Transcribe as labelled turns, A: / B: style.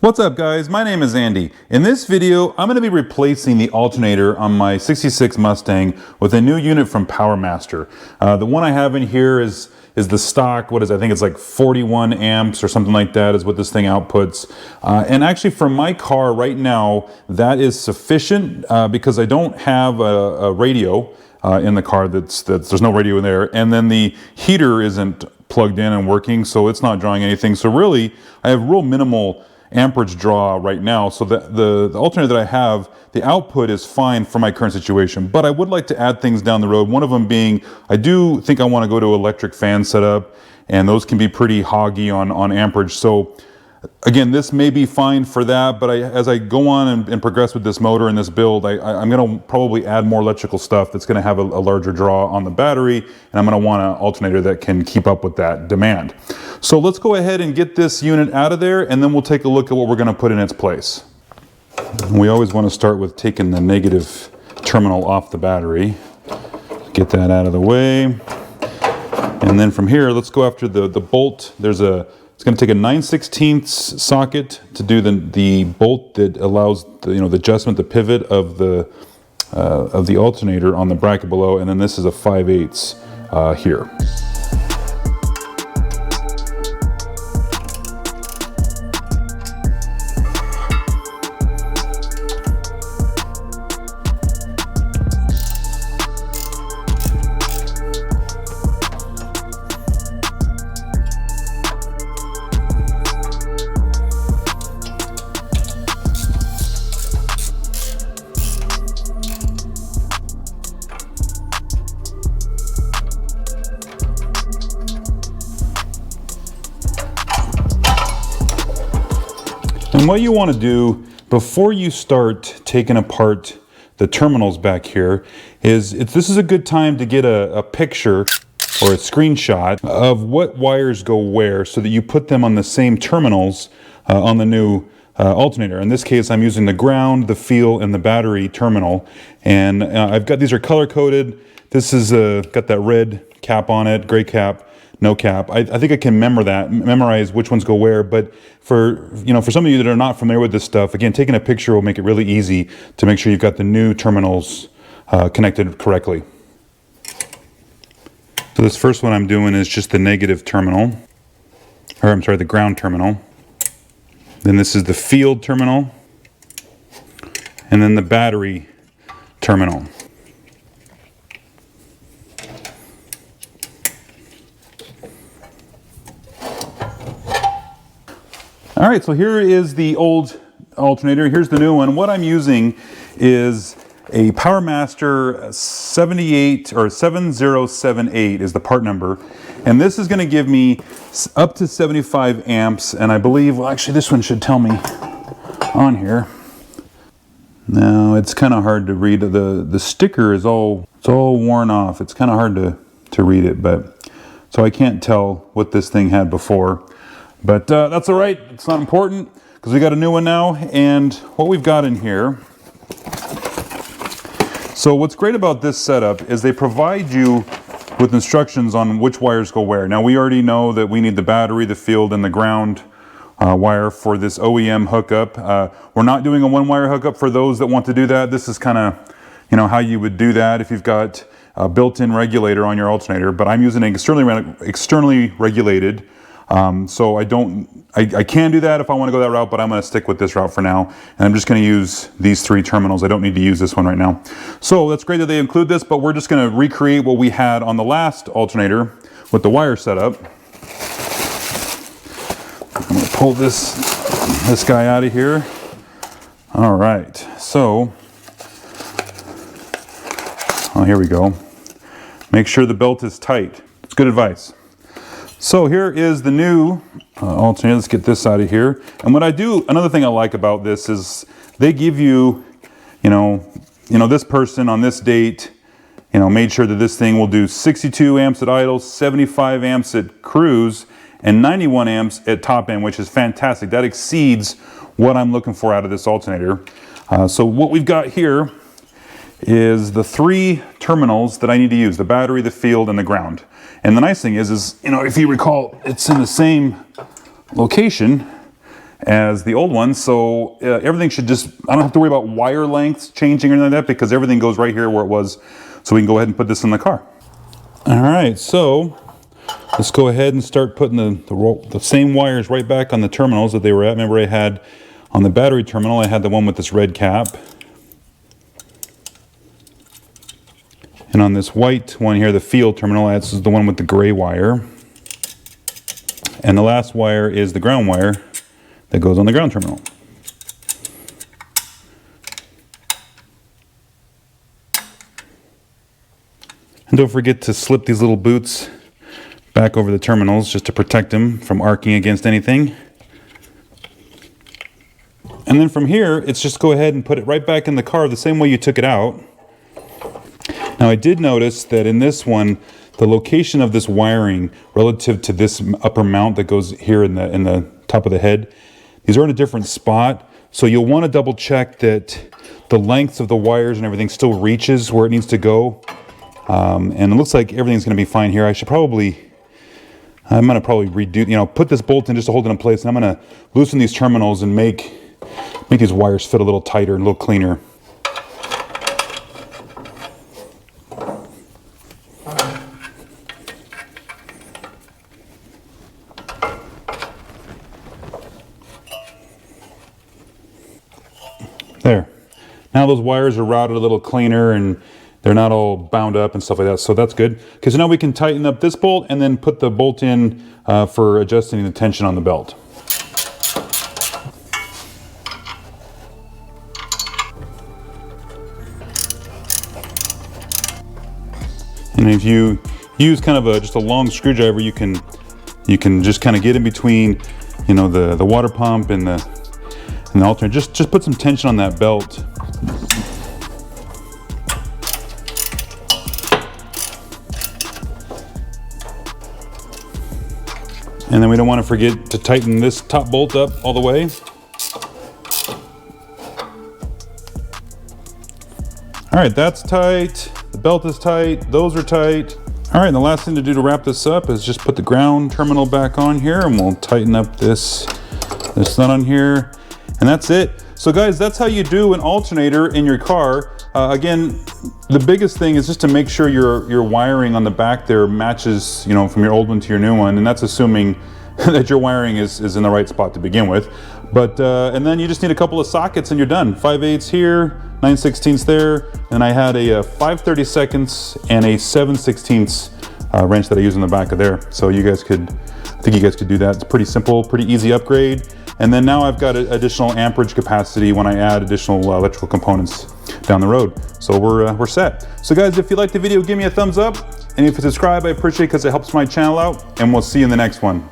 A: What's up guys, my name is Andy. In this video, I'm going to be replacing the alternator on my 66 Mustang with a new unit from PowerMaster. The one I have in here is the stock, I think it's like 41 amps or something like that is what this thing outputs. And actually for my car right now, that is sufficient because I don't have a radio in the car. There's no radio in there. And then the heater isn't plugged in and working, so it's not drawing anything. So really, I have real minimal amperage draw right now, so the alternator that I have, the output is fine for my current situation, but I would like to add things down the road. One of them being, I do think I want to go to electric fan setup, and those can be pretty hoggy on amperage. So again, this may be fine for that, but as I go on and progress with this motor and this build, I'm going to probably add more electrical stuff that's going to have a larger draw on the battery, and I'm going to want an alternator that can keep up with that demand. So let's go ahead and get this unit out of there, and then we'll take a look at what we're going to put in its place. We always want to start with taking the negative terminal off the battery. Get that out of the way. And then from here, let's go after the bolt. It's going to take a 9/16 socket to do the bolt that allows the adjustment, the pivot of the alternator on the bracket below, and then this is a 5/8 here. And what you want to do before you start taking apart the terminals back here is, this is a good time to get a picture or a screenshot of what wires go where so that you put them on the same terminals on the new alternator. In this case, I'm using the ground, the field, and the battery terminal. And these are color coded. This is got that red cap on it, gray cap, no cap. I think I can memorize which ones go where, but for some of you that are not familiar with this stuff, again, taking a picture will make it really easy to make sure you've got the new terminals connected correctly. So this first one I'm doing is just the negative terminal, or I'm sorry, the ground terminal. Then this is the field terminal, and then the battery terminal. All right, so here is the old alternator. Here's the new one. What I'm using is a PowerMaster 78 or 7078 is the part number. And this is going to give me up to 75 amps. And I believe, well, actually this one should tell me on here. No, it's kind of hard to read. The sticker is all worn off. It's kind of hard to read it, so I can't tell what this thing had before. But that's all right, it's not important because we got a new one now. And what we've got in here, so what's great about this setup is they provide you with instructions on which wires go where. Now we already know that we need the battery, the field, and the ground wire for this OEM hookup. We're not doing a one wire hookup for those that want to do that. This is kind of how you would do that if you've got a built-in regulator on your alternator, but I'm using an externally regulated. So I can do that if I want to go that route, but I'm going to stick with this route for now. And I'm just going to use these three terminals. I don't need to use this one right now. So that's great that they include this, but we're just going to recreate what we had on the last alternator with the wire setup. I'm going to pull this guy out of here. All right. So, here we go. Make sure the belt is tight. It's good advice. So here is the new alternator. Let's get this out of here. And what I do, another thing I like about this is they give you, this person on this date, made sure that this thing will do 62 amps at idle, 75 amps at cruise, and 91 amps at top end, which is fantastic. That exceeds what I'm looking for out of this alternator. So what we've got here is the three terminals that I need to use, the battery, the field, and the ground. And the nice thing is if you recall, it's in the same location as the old one. So everything should just, I don't have to worry about wire lengths changing or anything like that, because everything goes right here where it was. So we can go ahead and put this in the car. All right, so let's go ahead and start putting the same wires right back on the terminals that they were at. Remember, I had on the battery terminal, I had the one with this red cap. And on this white one here, the field terminal, this is the one with the gray wire. And the last wire is the ground wire that goes on the ground terminal. And don't forget to slip these little boots back over the terminals just to protect them from arcing against anything. And then from here, it's just go ahead and put it right back in the car the same way you took it out. Now I did notice that in this one, the location of this wiring relative to this upper mount that goes here in the top of the head, these are in a different spot. So you'll want to double check that the length of the wires and everything still reaches where it needs to go. And it looks like everything's going to be fine here. I'm going to probably redo, put this bolt in just to hold it in place. And I'm going to loosen these terminals and make these wires fit a little tighter and a little cleaner. There. Now those wires are routed a little cleaner and they're not all bound up and stuff like that, so that's good. Okay, so now we can tighten up this bolt and then put the bolt in for adjusting the tension on the belt. And if you use kind of just a long screwdriver, you can just kind of get in between, the water pump and the alternator. Just put some tension on that belt. And then we don't want to forget to tighten this top bolt up all the way. All right, that's tight. The belt is tight. Those are tight. All right, and the last thing to do to wrap this up is just put the ground terminal back on here, and we'll tighten up this nut on here. And that's it. So guys, that's how you do an alternator in your car. Again, the biggest thing is just to make sure your wiring on the back there matches, from your old one to your new one. And that's assuming that your wiring is in the right spot to begin with. But, and then you just need a couple of sockets and you're done. 5/8 here, 9/16 there. And I had a 5/32 and a 7/16 wrench that I use in the back of there. So I think you guys could do that. It's pretty simple, pretty easy upgrade. And then now I've got additional amperage capacity when I add additional electrical components down the road. So we're set. So guys, if you liked the video, give me a thumbs up. And if you subscribe, I appreciate it because it helps my channel out. And we'll see you in the next one.